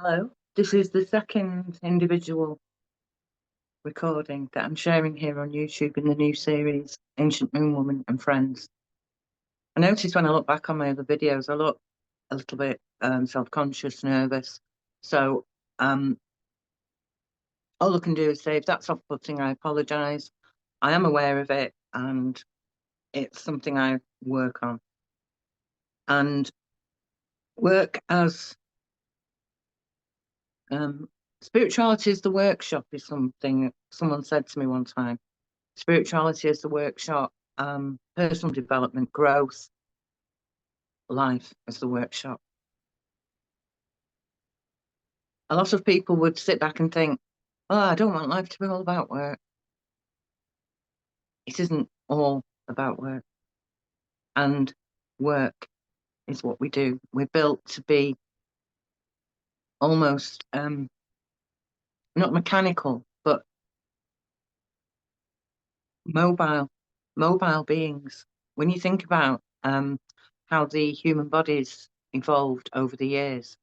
Hello, this is the second individual recording that I'm sharing here on YouTube in the new series, Ancient Moon Woman and Friends. I noticed when I look back on my other videos, I look a little bit self-conscious, nervous. So all I can do is say, if that's off-putting, I apologise. I am aware of it and it's something I work on. And work as spirituality is the workshop is something someone said to me one time. Spirituality is the workshop, personal development, growth, life as the workshop. A lot of people would sit back and think, oh, I don't want life to be all about work. It isn't all about work. And work is what we do. We're built to be almost not mechanical, but mobile beings. When you think about how the human body's evolved over the years,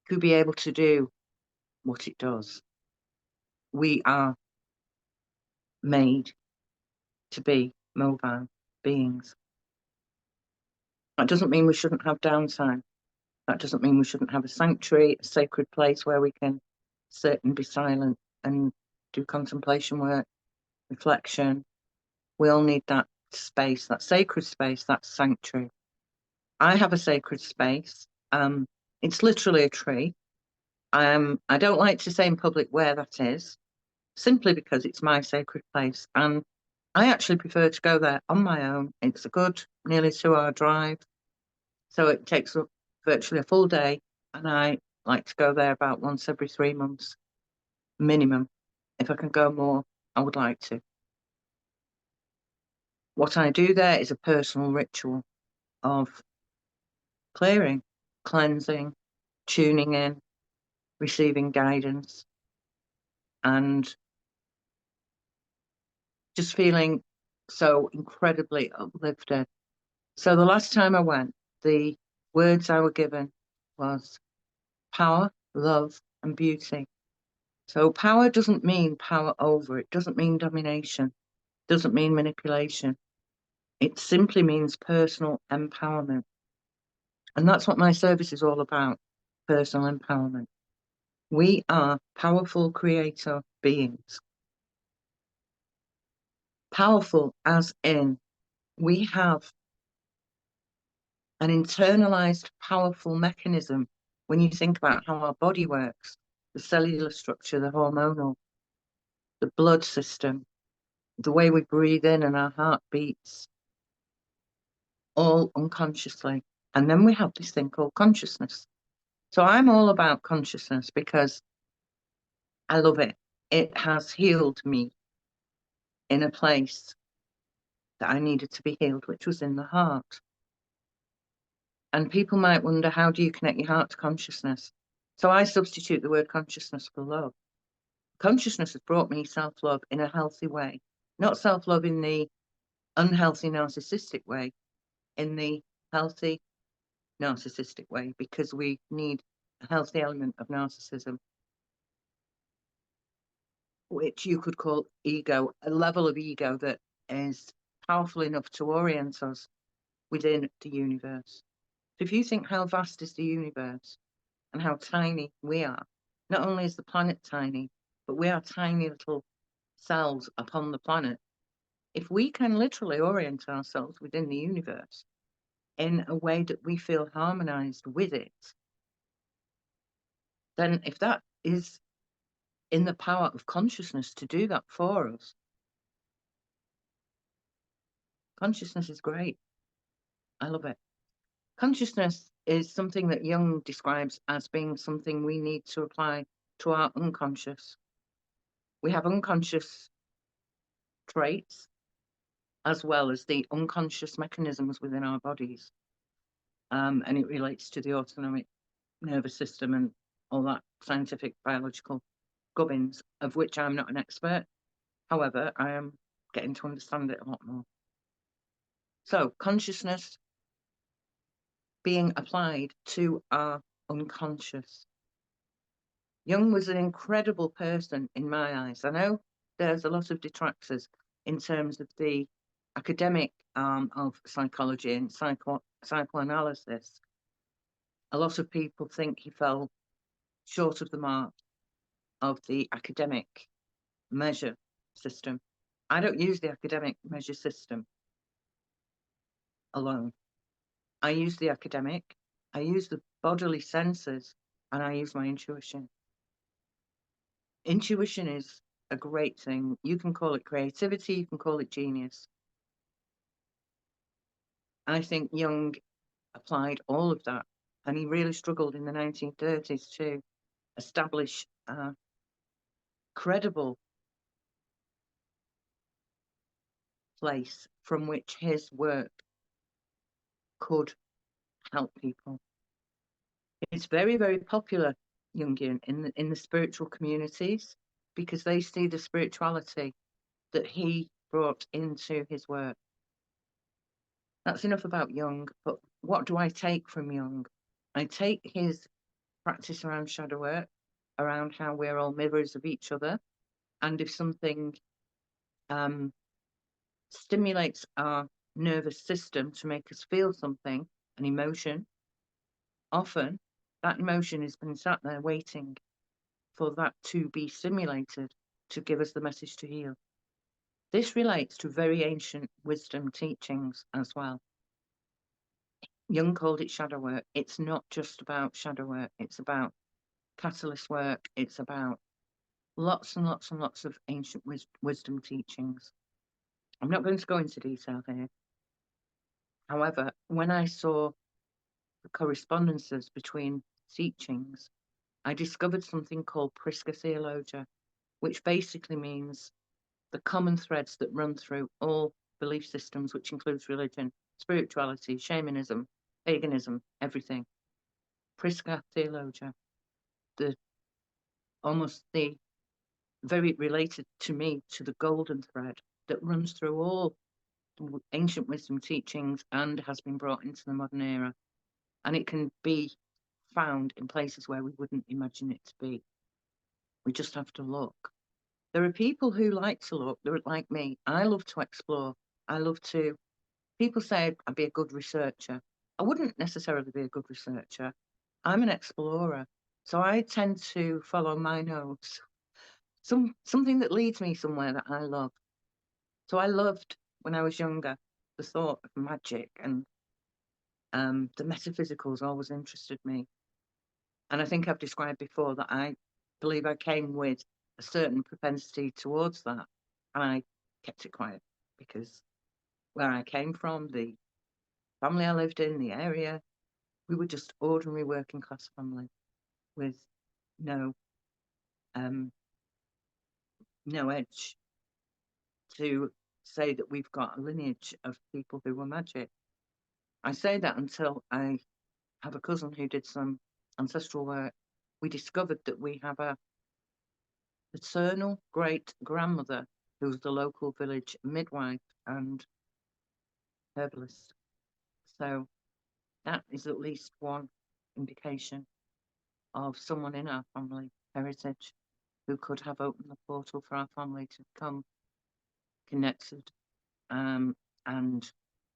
to be able to do what it does, we are made to be mobile beings. That doesn't mean we shouldn't have downtime. That doesn't mean we shouldn't have a sanctuary, a sacred place where we can sit and be silent and do contemplation work, reflection. We all need that space, that sacred space, that sanctuary. I have a sacred space. It's literally a tree. I don't like to say in public where that is, simply because it's my sacred place. And I actually prefer to go there on my own. It's a good nearly 2-hour drive. So it takes up virtually a full day. And I like to go there about once every 3 months, minimum. If I can go more, I would like to. What I do there is a personal ritual of clearing, cleansing, tuning in, receiving guidance, and just feeling so incredibly uplifted. So the last time I went, the words I were given was power, love, and beauty. So power doesn't mean power over, it doesn't mean domination, it doesn't mean manipulation. It simply means personal empowerment. And that's what my service is all about, personal empowerment. We are powerful creator beings. Powerful as in we have an internalized powerful mechanism when you think about how our body works, the cellular structure, the hormonal, the blood system, the way we breathe in and our heart beats, all unconsciously. And then we have this thing called consciousness. So I'm all about consciousness because I love it. It has healed me in a place that I needed to be healed, which was in the heart. And people might wonder, how do you connect your heart to consciousness? So I substitute the word consciousness for love. Consciousness has brought me self-love in a healthy way, not self-love in the unhealthy narcissistic way, in the healthy narcissistic way, because we need a healthy element of narcissism, which you could call ego, a level of ego that is powerful enough to orient us within the universe. So if you think how vast is the universe and how tiny we are, not only is the planet tiny, but we are tiny little cells upon the planet. If we can literally orient ourselves within the universe in a way that we feel harmonized with it, then if that is in the power of consciousness to do that for us, consciousness is great. I love it. Consciousness is something that Jung describes as being something we need to apply to our unconscious. We have unconscious traits as well as the unconscious mechanisms within our bodies. And it relates to the autonomic nervous system and all that scientific biological gubbins, of which I'm not an expert. However, I am getting to understand it a lot more. So consciousness being applied to our unconscious. Jung was an incredible person in my eyes. I know there's a lot of detractors in terms of the academic arm of psychology and psychoanalysis. A lot of people think he fell short of the mark of the academic measure system. I don't use the academic measure system alone. I use the academic, I use the bodily senses, and I use my intuition. Intuition is a great thing. You can call it creativity, you can call it genius. I think Jung applied all of that, and he really struggled in the 1930s to establish a credible place from which his work could help people. It's very, very popular, Jungian, in the spiritual communities, because they see the spirituality that he brought into his work. That's enough about Jung, but what do I take from Jung? I take his practice around shadow work, around how we're all mirrors of each other, and if something stimulates our nervous system to make us feel something, an emotion, often that emotion has been sat there waiting for that to be stimulated to give us the message to heal. This relates to very ancient wisdom teachings as well. Jung called it shadow work. It's not just about shadow work, it's about catalyst work, it's about lots and lots and lots of ancient wisdom teachings. I'm not going to go into detail here. However, when I saw the correspondences between teachings, I discovered something called Prisca Theologia, which basically means the common threads that run through all belief systems, which includes religion, spirituality, shamanism, paganism, everything. Prisca Theologia, almost the very related to me to the golden thread that runs through all ancient wisdom teachings and has been brought into the modern era. And it can be found in places where we wouldn't imagine it to be. We just have to look. There are people who like to look, they're like me. I love to explore. I love to, people say I'd be a good researcher. I wouldn't necessarily be a good researcher. I'm an explorer. So I tend to follow my nose. Something that leads me somewhere that I love. So I loved, when I was younger, the thought of magic, and the metaphysicals always interested me. And I think I've described before that I believe I came with a certain propensity towards that. And I kept it quiet because where I came from, the family I lived in, the area, we were just ordinary working class family with no no edge to say that we've got a lineage of people who were magic. I say that until I have a cousin who did some ancestral work. We discovered that we have a paternal great grandmother who's the local village midwife and herbalist. So that is at least one indication of someone in our family heritage who could have opened the portal for our family to become connected and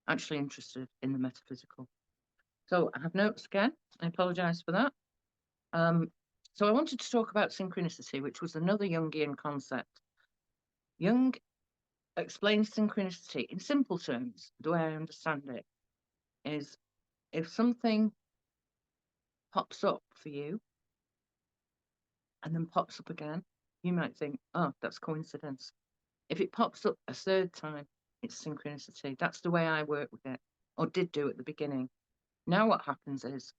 actually interested in the metaphysical. So I have notes again. I apologise for that. So I wanted to talk about synchronicity, which was another Jungian concept. Jung explains synchronicity in simple terms. The way I understand it is if something pops up for you and then pops up again, you might think, oh, that's coincidence. If it pops up a third time, it's synchronicity. That's the way I work with it, or did do at the beginning. Now what happens is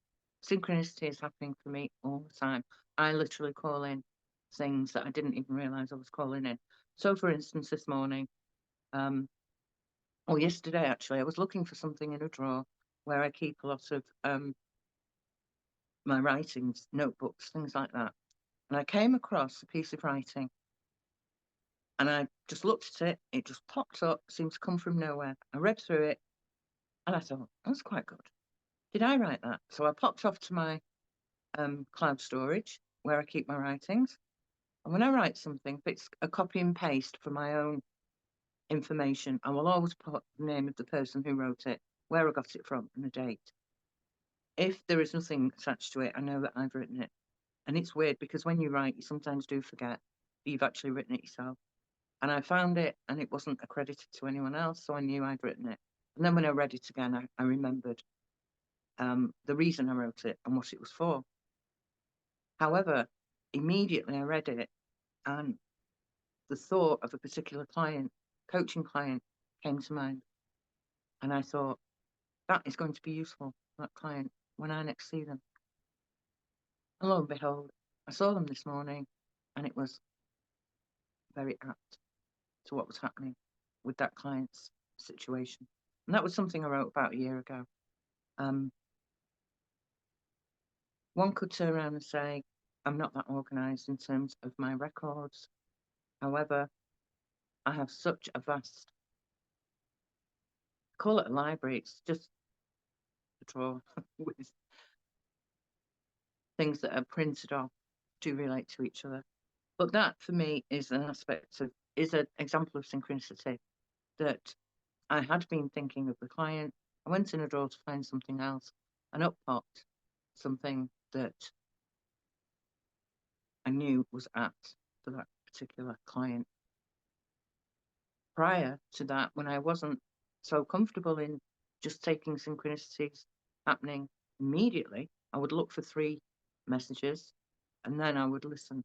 synchronicity is happening for me all the time. I literally call in things that I didn't even realize I was calling in. So for instance, this morning, or yesterday actually, I was looking for something in a drawer where I keep a lot of my writings, notebooks, things like that. And I came across a piece of writing and I just looked at it. It just popped up, seemed to come from nowhere. I read through it and I thought, that's quite good. Did I write that? So I popped off to my cloud storage where I keep my writings. And when I write something, if it's a copy and paste for my own information, I will always put the name of the person who wrote it, where I got it from, and the date. If there is nothing attached to it, I know that I've written it. And it's weird because when you write, you sometimes do forget that you've actually written it yourself. And I found it and it wasn't accredited to anyone else, so I knew I'd written it. And then when I read it again, I remembered the reason I wrote it and what it was for. However, immediately I read it and the thought of a particular client, coaching client, came to mind. And I thought, that is going to be useful for that client when I next see them. And lo and behold, I saw them this morning and it was very apt to what was happening with that client's situation. And that was something I wrote about a year ago. One could turn around and say, I'm not that organised in terms of my records. However, I have such a vast, call it a library, it's just a drawer with things that are printed off to relate to each other. But that for me is an aspect of, is an example of synchronicity, that I had been thinking of the client. I went in a drawer to find something else and up popped something that I knew was apt for that particular client. Prior to that, when I wasn't so comfortable in just taking synchronicities happening immediately, I would look for 3 messages and then I would listen.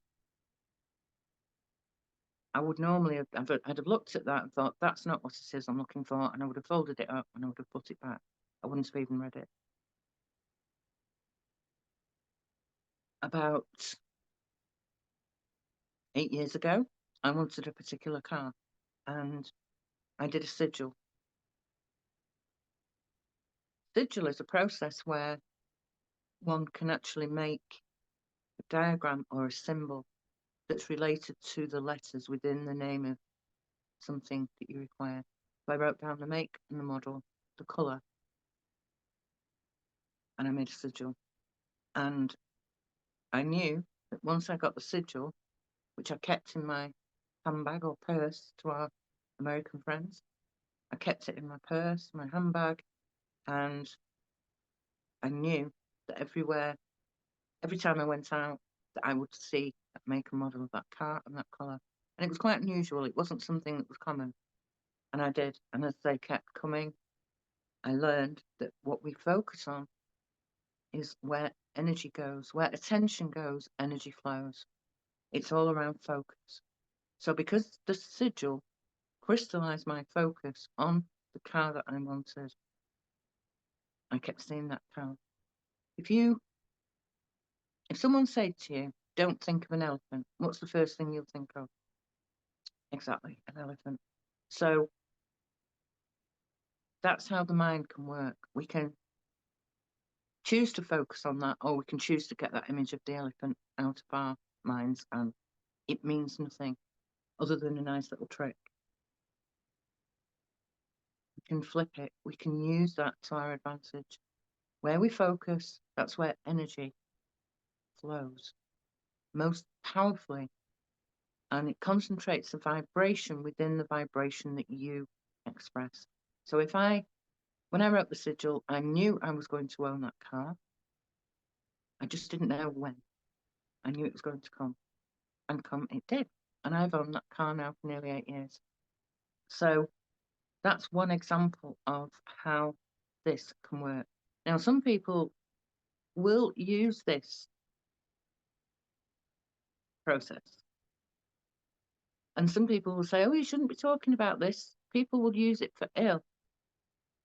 I would normally I'd have looked at that and thought, that's not what it is I'm looking for, and I would have folded it up and I would have put it back. I wouldn't have even read it. About 8 years ago, I wanted a particular car and I did a sigil. Sigil is a process where one can actually make a diagram or a symbol that's related to the letters within the name of something that you require. So I wrote down the make and the model, the colour, and I made a sigil. And I knew that once I got the sigil, which I kept in my handbag or purse to our American friends, I kept it in my purse, my handbag, and I knew that every time I went out, that I would see that make and model of that car and that colour. And it was quite unusual. It wasn't something that was common. And I did. And as they kept coming, I learned that what we focus on is where energy goes, where attention goes, energy flows. It's all around focus. So because the sigil crystallized my focus on the car that I wanted, I kept seeing that car. If someone said to you, don't think of an elephant, what's the first thing you'll think of? Exactly, an elephant. So that's how the mind can work. We can choose to focus on that, or we can choose to get that image of the elephant out of our minds, and it means nothing other than a nice little trick. We can flip it. We can use that to our advantage. Where we focus, that's where energy flows most powerfully, and it concentrates the vibration within the vibration that you express. So when I wrote the sigil, I knew I was going to own that car. I just didn't know when. I knew it was going to come, and come it did. And I've owned that car now for nearly 8 years. So that's one example of how this can work. Now, some people will use this process. And some people will say, oh, you shouldn't be talking about this. People will use it for ill.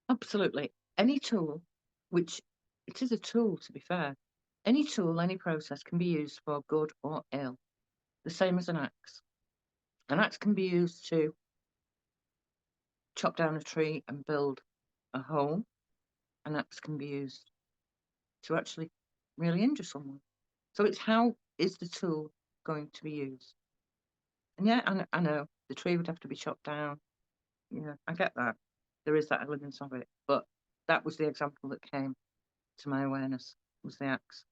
Absolutely. Any tool, which it is a tool, to be fair, any tool, any process can be used for good or ill. The same as an axe. An axe can be used to chop down a tree and build a home. An axe can be used to actually really injure someone. So it's how is the tool going to be used? And yeah, I know the tree would have to be chopped down. Yeah, I get that. There is that element of it. But that was the example that came to my awareness, was the axe.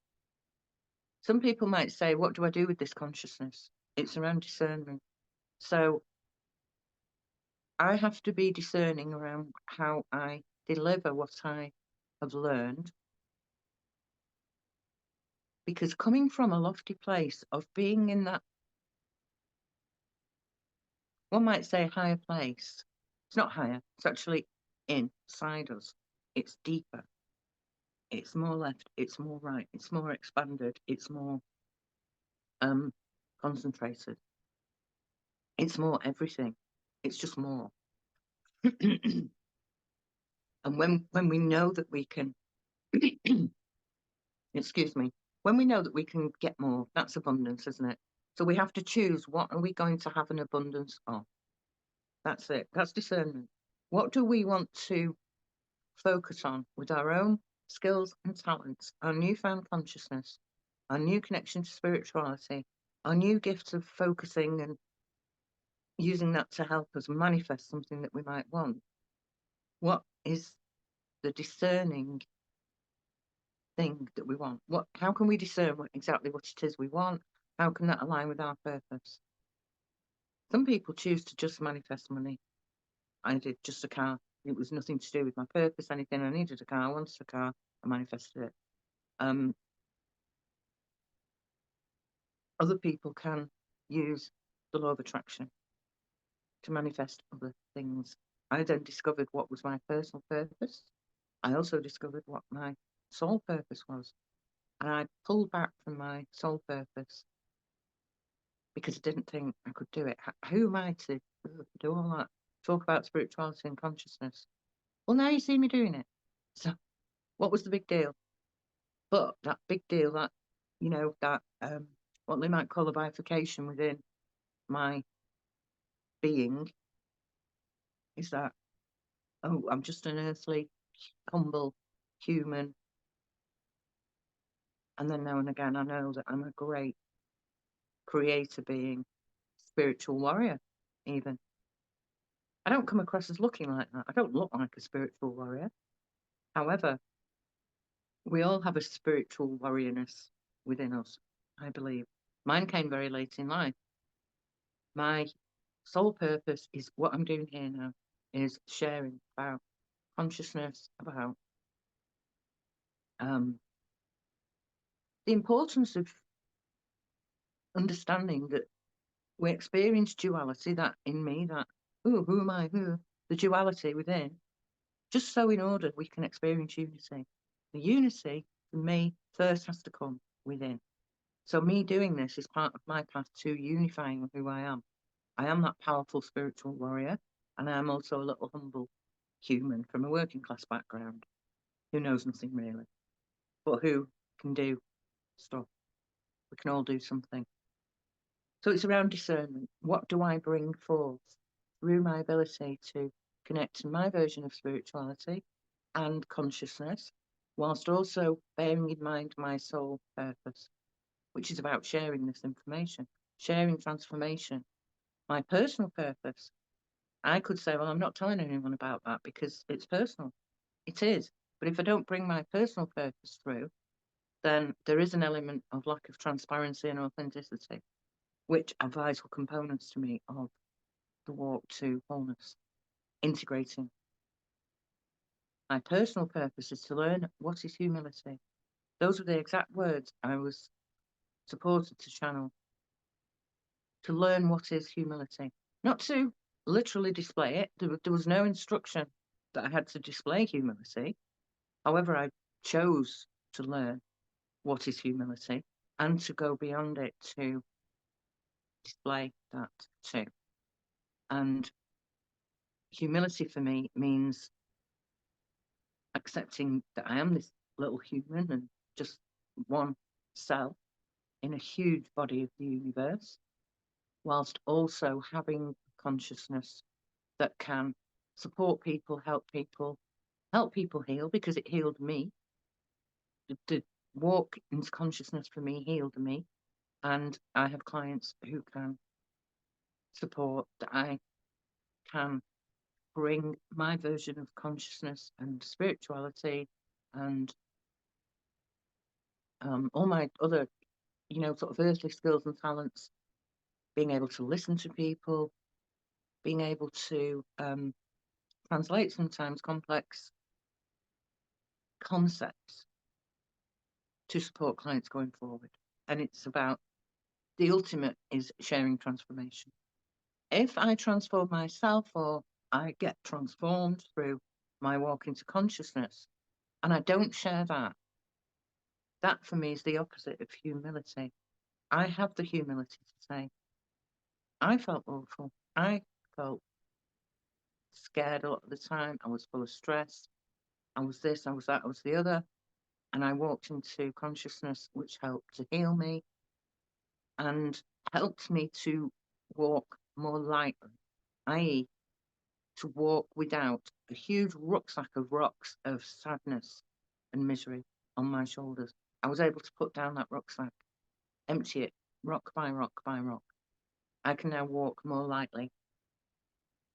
Some people might say, what do I do with this consciousness? It's around discernment. So I have to be discerning around how I deliver what I have learned, because coming from a lofty place of being in that, one might say, higher place, it's not higher, it's actually inside us. It's deeper, it's more left, it's more right, it's more expanded, it's more concentrated, it's more everything, it's just more. And when we know that we can excuse me, when we know that we can get more, that's abundance, isn't it? So we have to choose, what are we going to have an abundance of? That's it. That's discernment. What do we want to focus on with our own skills and talents, our newfound consciousness, our new connection to spirituality, our new gifts of focusing and using that to help us manifest something that we might want? What is the discerning thing that we want? How can we discern exactly what it is we want? How can that align with our purpose? Some people choose to just manifest money. I did just a car. It was nothing to do with my purpose, anything. I needed a car, I wanted a car, I manifested it. Other people can use the law of attraction to manifest other things. I then discovered what was my personal purpose. I also discovered what my soul purpose was. And I pulled back from my soul purpose because I didn't think I could do it. Who am I to do all that? Talk about spirituality and consciousness. Well, now you see me doing it. So what was the big deal? But that big deal, that, that what they might call a bifurcation within my being, is that, oh, I'm just an earthly, humble human. And then now and again, I know that I'm a great creator being, spiritual warrior, even. I don't come across as looking like that. I don't look like a spiritual warrior. However, we all have a spiritual warriorness within us, I believe. Mine came very late in life. My sole purpose is what I'm doing here now, is sharing about consciousness, about the importance of understanding that we experience duality, that in me, that, oh, who am I, the duality within, just so in order we can experience unity. The unity, for me, first has to come within. So me doing this is part of my path to unifying who I am. I am that powerful spiritual warrior, and I am also a little humble human from a working class background who knows nothing really, but who can do stuff. We can all do something. So it's around discernment. What do I bring forth through my ability to connect to my version of spirituality and consciousness, whilst also bearing in mind my soul purpose, which is about sharing this information, sharing transformation. My personal purpose, I could say, well, I'm not telling anyone about that because it's personal. It is. But if I don't bring my personal purpose through, then there is an element of lack of transparency and authenticity, which are vital components to me of the walk to wholeness, integrating. My personal purpose is to learn what is humility. Those were the exact words I was supported to channel. To learn what is humility. Not to literally display it. There was no instruction that I had to display humility. However, I chose to learn what is humility and to go beyond it to display that too. And humility for me means accepting that I am this little human and just one cell in a huge body of the universe, whilst also having consciousness that can support people, help people heal, because it healed me. The walk into consciousness for me healed me, and I have clients who can support, that I can bring my version of consciousness and spirituality and all my other sort of earthly skills and talents, being able to listen to people, being able to translate sometimes complex concepts to support clients going forward. And it's about the ultimate is sharing transformation. If I transform myself or I get transformed through my walk into consciousness and I don't share that, that for me is the opposite of humility. I have the humility to say, I felt awful. I felt scared a lot of the time. I was full of stress. I was this, I was that, I was the other. And I walked into consciousness, which helped to heal me and helped me to walk more lightly, i.e., to walk without a huge rucksack of rocks of sadness and misery on my shoulders. I was able to put down that rucksack, empty it, rock by rock by rock. I can now walk more lightly.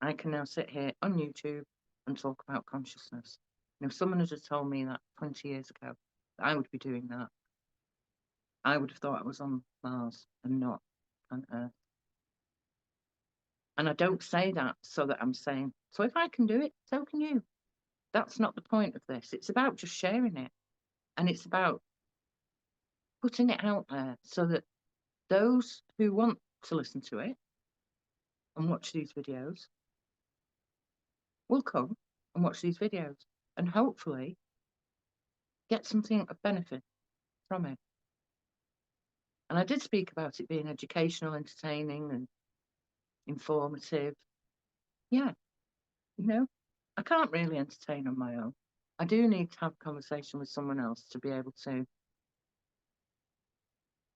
I can now sit here on YouTube and talk about consciousness. And if someone had told me that 20 years ago, that I would be doing that, I would have thought I was on Mars and not on Earth. And I don't say that so that I'm saying, so if I can do it, so can you. That's not the point of this. It's about just sharing it. And it's about putting it out there so that those who want to listen to it and watch these videos will come and watch these videos and hopefully get something of benefit from it. And I did speak about it being educational, entertaining, and informative. Yeah, I can't really entertain on my own. I do need to have a conversation with someone else to be able to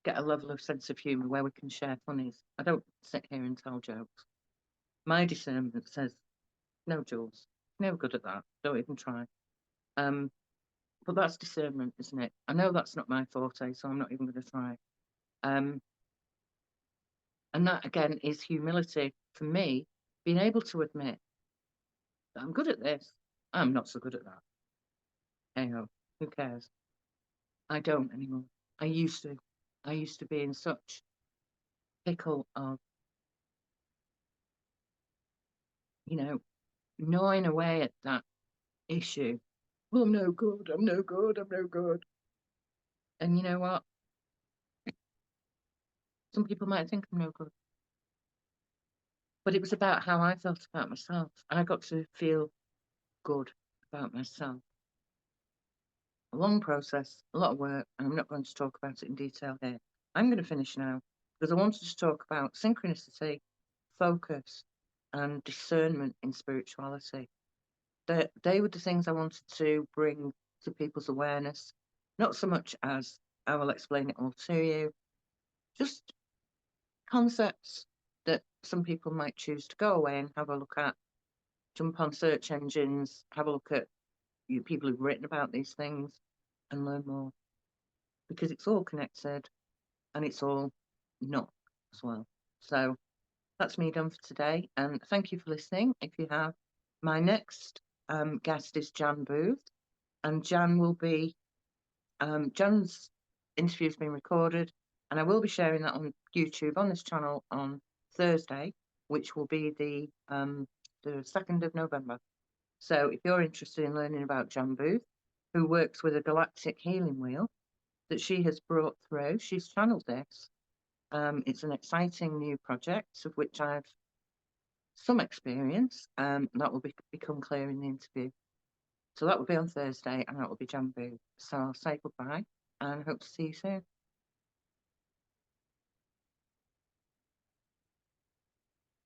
get a level of sense of humour where we can share funnies. I don't sit here and tell jokes. My discernment says, no, Jules, never good at that. Don't even try. But that's discernment, isn't it? I know that's not my forte, so I'm not even going to try. And that, again, is humility for me, being able to admit that I'm good at this. I'm not so good at that. Hey ho, who cares? I don't anymore. I used to. I used to be in such pickle of, gnawing away at that issue. Well, I'm no good. I'm no good. I'm no good. And you know what? Some people might think I'm no good. But it was about how I felt about myself. I got to feel good about myself. A long process, a lot of work, and I'm not going to talk about it in detail here. I'm going to finish now because I wanted to talk about synchronicity, focus, and discernment in spirituality. They were the things I wanted to bring to people's awareness, not so much as I will explain it all to you, just concepts that some people might choose to go away and have a look at, jump on search engines, have a look at people who've written about these things and learn more, because it's all connected and it's all not as well. So that's me done for today, and thank you for listening. If you have, my next guest is Jan Booth, and Jan will be Jan's interview has been recorded, and I will be sharing that on YouTube on this channel on Thursday, which will be the 2nd of November. So if you're interested in learning about Jan Booth, who works with a galactic healing wheel that she has brought through, she's channeled this. It's an exciting new project of which I have some experience. That will become clear in the interview. So that will be on Thursday, and that will be Jan Booth. So I'll say goodbye and hope to see you soon.